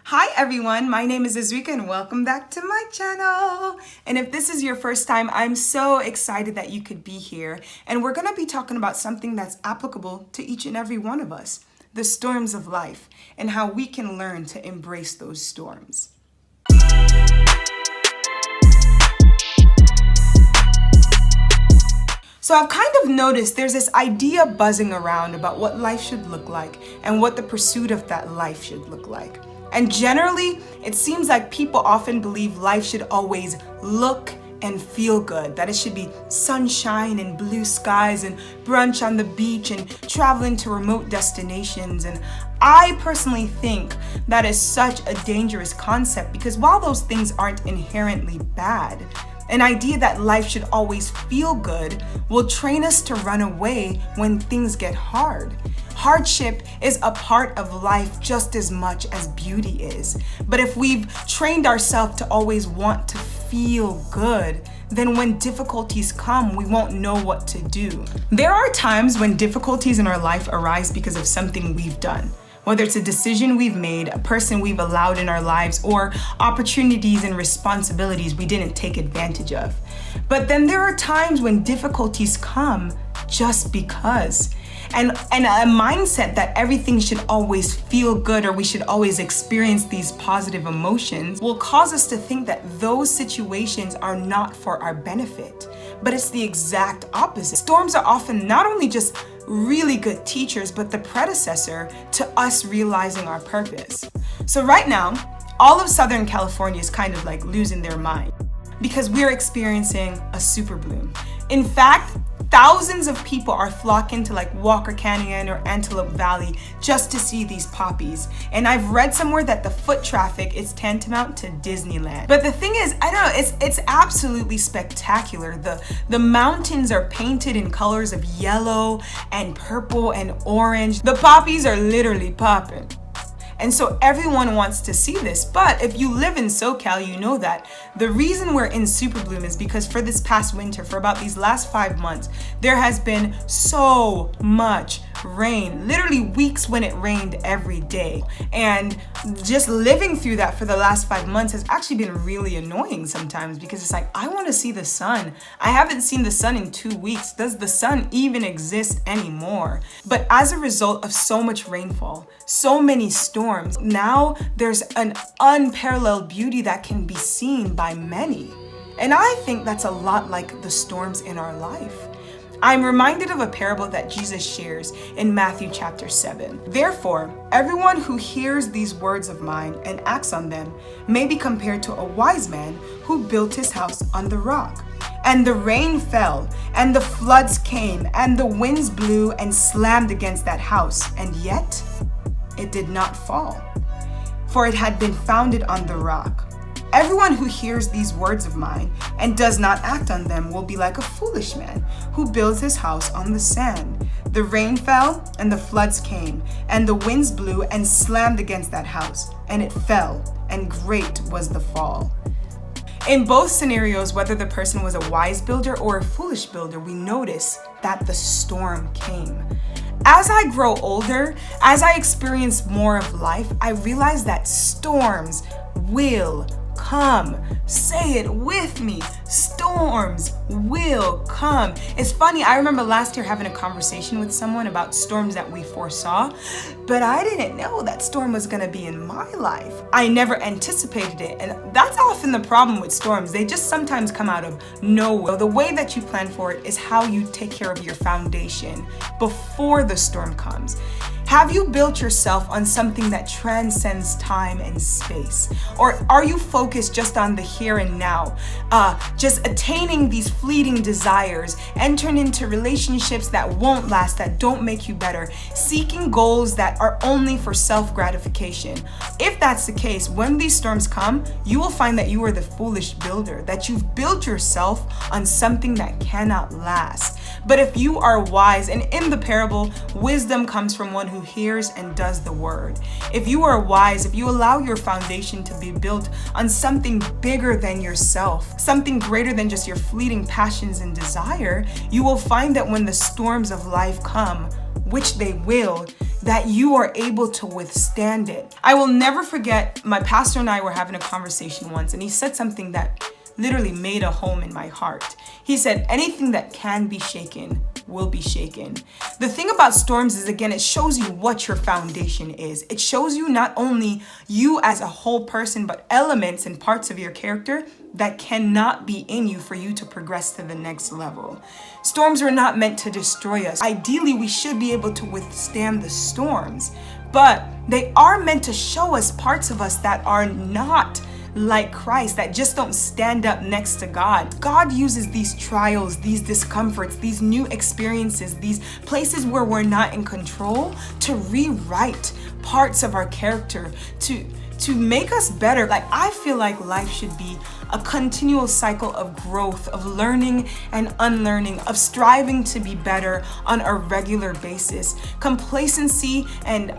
Hi everyone, my name is Azrika and welcome back to my channel. And if this is your first time, I'm so excited that you could be here. And we're gonna be talking about something that's applicable to each and every one of us, the storms of life, and how we can learn to embrace those storms. So I've kind of noticed there's this idea buzzing around about what life should look like and what the pursuit of that life should look like. And generally, it seems like people often believe life should always look and feel good, that it should be sunshine and blue skies and brunch on the beach and traveling to remote destinations. And I personally think that is such a dangerous concept because while those things aren't inherently bad, an idea that life should always feel good will train us to run away when things get hard. Hardship is a part of life just as much as beauty is. But if we've trained ourselves to always want to feel good, then when difficulties come, we won't know what to do. There are times when difficulties in our life arise because of something we've done. Whether it's a decision we've made, a person we've allowed in our lives, or opportunities and responsibilities we didn't take advantage of. But then there are times when difficulties come just because. And a mindset that everything should always feel good or we should always experience these positive emotions will cause us to think that those situations are not for our benefit. But it's the exact opposite. Storms are often not only just really good teachers, but the predecessor to us realizing our purpose. So right now, all of Southern California is kind of like losing their mind because we're experiencing a super bloom. In fact, thousands of people are flocking to like Walker Canyon or Antelope Valley just to see these poppies. And I've read somewhere that the foot traffic is tantamount to Disneyland. But the thing is, I don't know, it's absolutely spectacular. The mountains are painted in colors of yellow and purple and orange. The poppies are literally popping. And so everyone wants to see this. But if you live in SoCal, you know that the reason we're in super bloom is because for this past winter, for about these last 5 months, there has been so much rain, literally weeks when it rained every day. And just living through that for the last 5 months has actually been really annoying sometimes because it's like, I want to see the sun. I haven't seen the sun in 2 weeks. Does the sun even exist anymore? But as a result of so much rainfall, so many storms, now there's an unparalleled beauty that can be seen by many. And I think that's a lot like the storms in our life. I'm reminded of a parable that Jesus shares in Matthew chapter 7. Therefore, everyone who hears these words of mine and acts on them may be compared to a wise man who built his house on the rock. And the rain fell, and the floods came, and the winds blew and slammed against that house, and yet it did not fall, for it had been founded on the rock. Everyone who hears these words of mine and does not act on them will be like a foolish man who builds his house on the sand. The rain fell and the floods came, and the winds blew and slammed against that house, and it fell, and great was the fall. In both scenarios, whether the person was a wise builder or a foolish builder, we notice that the storm came. As I grow older, as I experience more of life, I realize that storms will come. Say it with me. Storms will come. It's funny, I remember last year having a conversation with someone about storms that we foresaw, but I didn't know that storm was gonna be in my life. I never anticipated it, and that's often the problem with storms. They just sometimes come out of nowhere. The way that you plan for it is how you take care of your foundation before the storm comes. Have you built yourself on something that transcends time and space? Or are you focused just on the here and now? Just attaining these fleeting desires, entering into relationships that won't last, that don't make you better, seeking goals that are only for self-gratification. If that's the case, when these storms come, you will find that you are the foolish builder, that you've built yourself on something that cannot last. But if you are wise, and in the parable, wisdom comes from one who hears and does the word. If you are wise, if you allow your foundation to be built on something bigger than yourself, something greater than just your fleeting passions and desire, you will find that when the storms of life come, which they will, that you are able to withstand it. I will never forget, my pastor and I were having a conversation once, and he said something that literally made a home in my heart. He said, anything that can be shaken will be shaken. The thing about storms is, again, it shows you what your foundation is. It shows you not only you as a whole person, but elements and parts of your character that cannot be in you for you to progress to the next level. Storms are not meant to destroy us. Ideally, we should be able to withstand the storms, but they are meant to show us parts of us that are not like Christ, that just don't stand up next to God. God uses these trials, these discomforts, these new experiences, these places where we're not in control to rewrite parts of our character, to make us better. Like, I feel like life should be a continual cycle of growth, of learning and unlearning, of striving to be better on a regular basis. Complacency and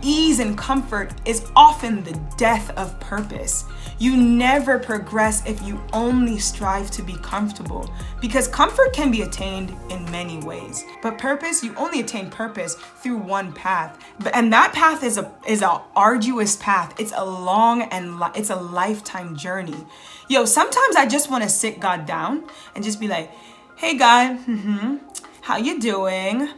ease and comfort is often the death of purpose. You never progress if you only strive to be comfortable, because comfort can be attained in many ways, but purpose, you only attain purpose through one path. And that path is a arduous path. It's a long and it's a lifetime journey. Sometimes I just want to sit God down and just be like, hey God, how you doing?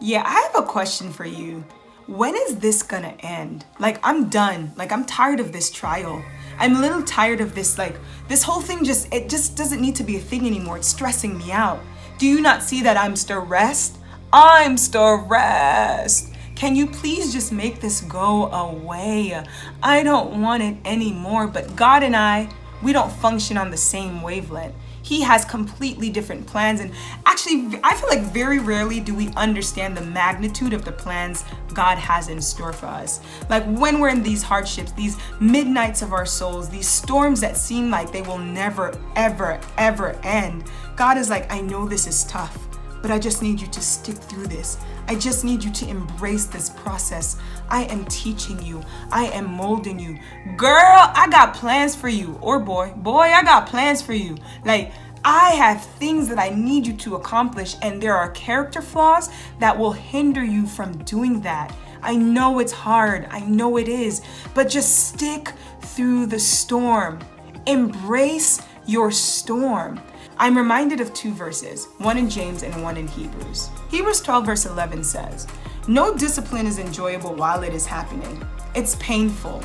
Yeah, I have a question for you. When is this gonna end? Like, I'm done. Like, I'm tired of this trial. I'm a little tired of this, like, this whole thing it just doesn't need to be a thing anymore. It's stressing me out. Do you not see that I'm stressed? I'm stressed. Can you please just make this go away? I don't want it anymore. But God and I, we don't function on the same wavelength. He has completely different plans. And actually, I feel like very rarely do we understand the magnitude of the plans God has in store for us. Like, when we're in these hardships, these midnights of our souls, these storms that seem like they will never, ever, ever end, God is like, I know this is tough, but I just need you to stick through this. I just need you to embrace this process. I am teaching you. I am molding you. Girl, I got plans for you. Or boy, I got plans for you. Like, I have things that I need you to accomplish, and there are character flaws that will hinder you from doing that. I know it's hard. I know it is. But just stick through the storm. Embrace your storm. I'm reminded of two verses, one in James and one in Hebrews. Hebrews 12 verse 11 says, no discipline is enjoyable while it is happening. It's painful,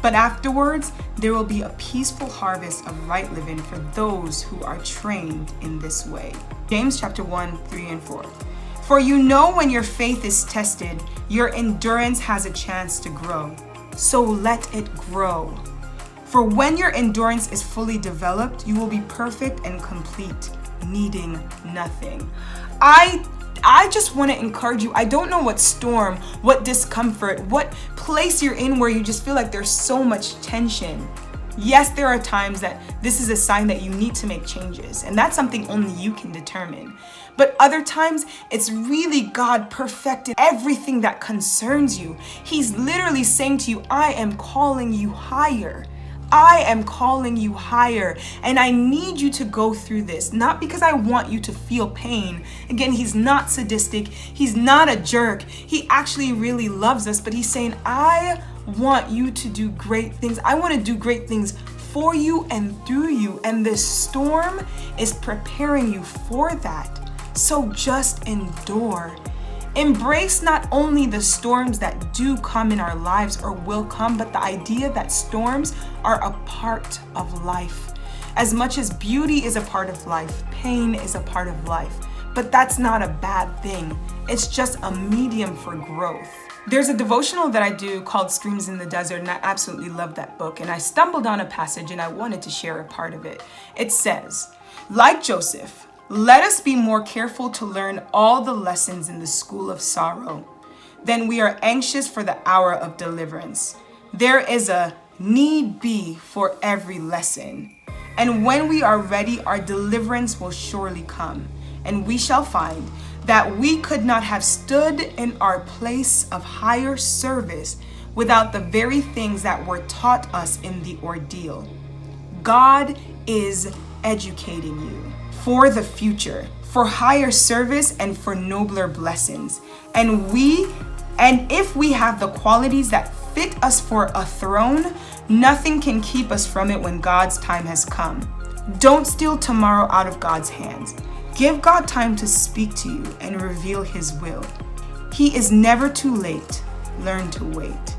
but afterwards there will be a peaceful harvest of right living for those who are trained in this way. James chapter 1, 3 and 4. For you know when your faith is tested, your endurance has a chance to grow. So let it grow. For when your endurance is fully developed, you will be perfect and complete, needing nothing. I just want to encourage you. I don't know what storm, what discomfort, what place you're in where you just feel like there's so much tension. Yes, there are times that this is a sign that you need to make changes, and that's something only you can determine. But other times, it's really God perfecting everything that concerns you. He's literally saying to you, I am calling you higher. I am calling you higher, and I need you to go through this, not because I want you to feel pain. Again, he's not sadistic. He's not a jerk. He actually really loves us, but he's saying, I want you to do great things. I want to do great things for you and through you, and this storm is preparing you for that. So just endure. Embrace not only the storms that do come in our lives or will come, but the idea that storms are a part of life. As much as beauty is a part of life, pain is a part of life. But that's not a bad thing. It's just a medium for growth. There's a devotional that I do called Streams in the Desert, and I absolutely love that book. And I stumbled on a passage and I wanted to share a part of it. It says, like Joseph, let us be more careful to learn all the lessons in the school of sorrow. Then we are anxious for the hour of deliverance. There is a need be for every lesson. And when we are ready, our deliverance will surely come. And we shall find that we could not have stood in our place of higher service without the very things that were taught us in the ordeal. God is educating you for the future, for higher service and for nobler blessings. And if we have the qualities that fit us for a throne, nothing can keep us from it when God's time has come. Don't steal tomorrow out of God's hands. Give God time to speak to you and reveal His will. He is never too late. Learn to wait.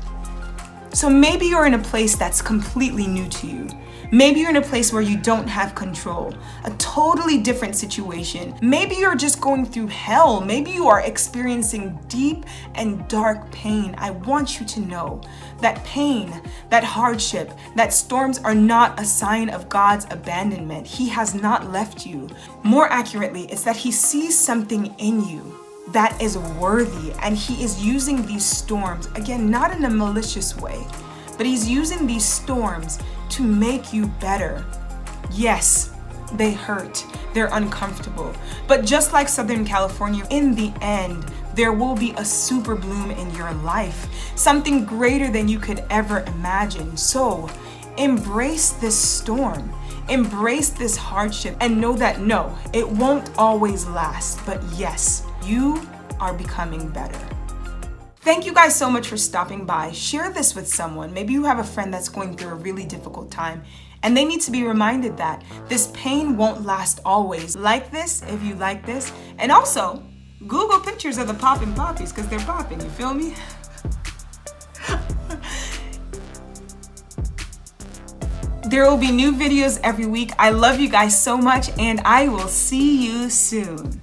So maybe you're in a place that's completely new to you. Maybe you're in a place where you don't have control, a totally different situation. Maybe you're just going through hell. Maybe you are experiencing deep and dark pain. I want you to know that pain, that hardship, that storms are not a sign of God's abandonment. He has not left you. More accurately, it's that He sees something in you that is worthy, and He is using these storms, again, not in a malicious way, but He's using these storms to make you better. Yes, they hurt, they're uncomfortable, but just like Southern California, in the end, there will be a super bloom in your life, something greater than you could ever imagine. So embrace this storm, embrace this hardship, and know that no, it won't always last, but yes, you are becoming better. Thank you guys so much for stopping by. Share this with someone. Maybe you have a friend that's going through a really difficult time and they need to be reminded that this pain won't last always. Like this if you like this. And also, Google pictures of the popping poppies because they're popping, you feel me? There will be new videos every week. I love you guys so much and I will see you soon.